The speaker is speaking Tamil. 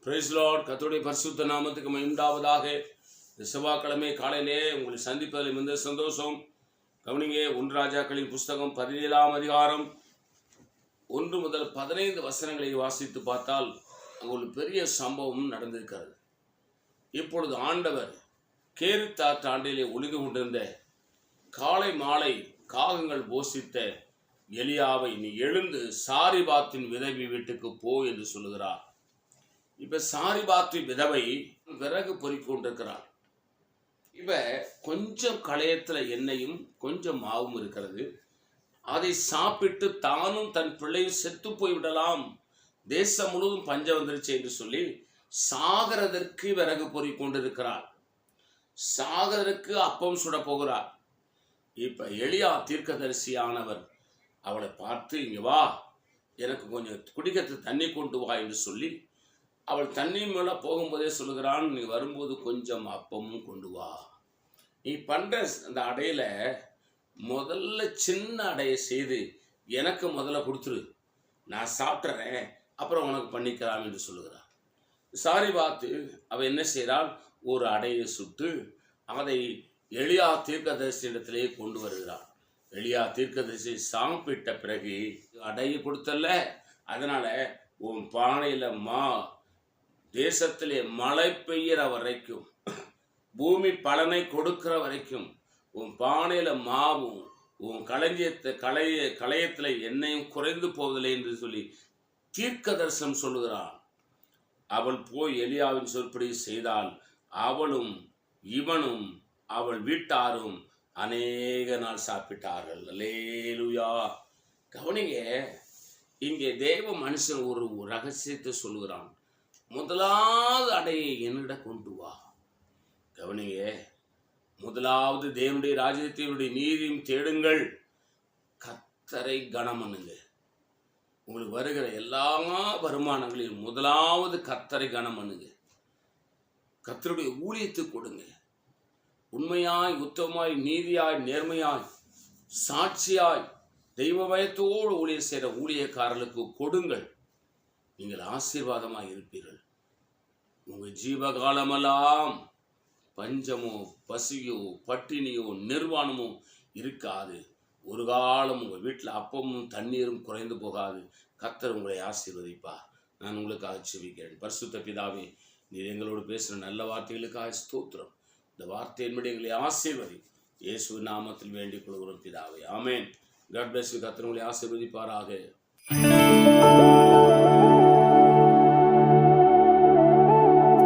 Price Lord. கர்த்தருடைய பரிசுத்த நாமத்துக்கு மகிமையுண்டாவதாக. இந்த செவ்வாய்க்கிழமை காலையிலே உங்களை சந்திப்பதில் மிகுந்த சந்தோஷம். கவனிங்க, 1 ராஜாக்களின் புஸ்தகம் 17ஆம் அதிகாரம் 1 முதல் 15 வசனங்களை வாசித்து பார்த்தால் அங்கு ஒரு பெரிய சம்பவம் நடந்திருக்கிறது. இப்பொழுது ஆண்டவர் கேரித்தாற்று ஆண்டிலே ஒளிந்து கொண்டிருந்த காலை மாலை காகங்கள் போஷித்த எலியாவை, நீ எழுந்து சாரிபாத்தின் விதவை வீட்டுக்கு போ என்று சொல்லுகிறார். இப்ப சாரிபாத்து விதவை விறகு பொறிக் கொண்டிருக்கிறார். இப்ப கொஞ்சம் களையத்துல எண்ணெயும் கொஞ்சம் மாவும் இருக்கிறது. அதை சாப்பிட்டு தானும் தன் பிள்ளையும் செத்து போய்விடலாம், தேசம் முழுவதும் பஞ்சம் வந்துருச்சு என்று சொல்லி சாகிறதற்கு விறகு பொறிக் கொண்டிருக்கிறார். சாகிறதற்கு அப்பம் சுட போகிறார். இப்ப எலியா தீர்க்கதரிசியானவர் அவளை பார்த்து, இங்க வா, எனக்கு கொஞ்சம் குடிக்கிறதுக்கு தண்ணி கொண்டு வா என்று சொல்லி அவள் தண்ணி மேலே போகும்போதே சொல்லுகிறான், நீ வரும்போது கொஞ்சம் அப்பமும் கொண்டு வா. நீ பண்ணுற அந்த அடையில முதல்ல சின்ன அடையை செய்து எனக்கு முதல்ல கொடுத்துரு, நான் சாப்பிட்றேன், அப்புறம் உனக்கு பண்ணிக்கலாம் என்று சொல்லுகிறான். சாரிபாத்து அவள் என்ன செய்கிறாள், ஒரு அடையை சுட்டு அதை எலியா தீர்க்கதரிசியிடத்திலே கொண்டு வருகிறாள். எலியா தீர்க்கதரிசி சாப்பிட்ட பிறகு, அடையை கொடுத்தல்ல, அதனால உன் பானையில் தேசத்திலே மழை பெய்கிற வரைக்கும், பூமி பலனை கொடுக்கிற வரைக்கும் உன் பானையில மாவும் உன் களையத்துல எண்ணெயும் குறைந்து போவதில்லை என்று சொல்லி தீர்க்க தரிசனம் சொல்லுகிறான். அவள் போய் எலியாவின் சொற்படி செய்தால் அவளும் இவனும் அவள் வீட்டாரும் அநேக நாள் சாப்பிட்டார்கள். அல்லேலூயா. கவனிங்க, இங்கே தேவ மனுஷன் ஒரு ரகசியத்தை சொல்லுகிறான். முதலாவது அடையை என்னிட கொண்டு வா. கவனிங்க, முதலாவது தேவனுடைய ராஜ்யத்தினுடைய நீதியும் தேடுங்கள், கர்த்தரை கனம் பண்ணுங்க. உங்களுக்கு வருகிற எல்லா வருமானங்களையும் முதலாவது கர்த்தரை கனம் பண்ணுங்க. கர்த்தருடைய ஊழியத்தை கொடுங்க. உண்மையாய், உத்தமாய், நீதியாய், நேர்மையாய், சாட்சியாய், தெய்வ பயத்தோடு ஊழியம் செய்கிற ஊழியக்காரர்களுக்கு கொடுங்கள். நீங்கள் ஆசீர்வாதமாக இருப்பீர்கள். உங்கள் ஜீவகாலமெல்லாம் பஞ்சமோ பசியோ பட்டினியோ நிர்வாணமோ இருக்காது. ஒரு காலம் உங்கள் வீட்டில் அப்பமும் தண்ணீரும் குறைந்து போகாது. கர்த்தர் உங்களை ஆசீர்வதிப்பார். நான் உங்களுக்காக செபிக்கிறேன். பரிசுத்த பிதாவே, நீர் எங்களோடு பேசுகிற நல்ல வார்த்தைகளுக்காக ஸ்தோத்திரம். இந்த வார்த்தையின்படி எங்களை ஆசீர்வதி. இயேசு நாமத்தில் வேண்டிக் கொள்கிறோம் பிதாவே, ஆமேன். God bless you. கர்த்தர் உங்களை ஆசீர்வதிப்பாராக.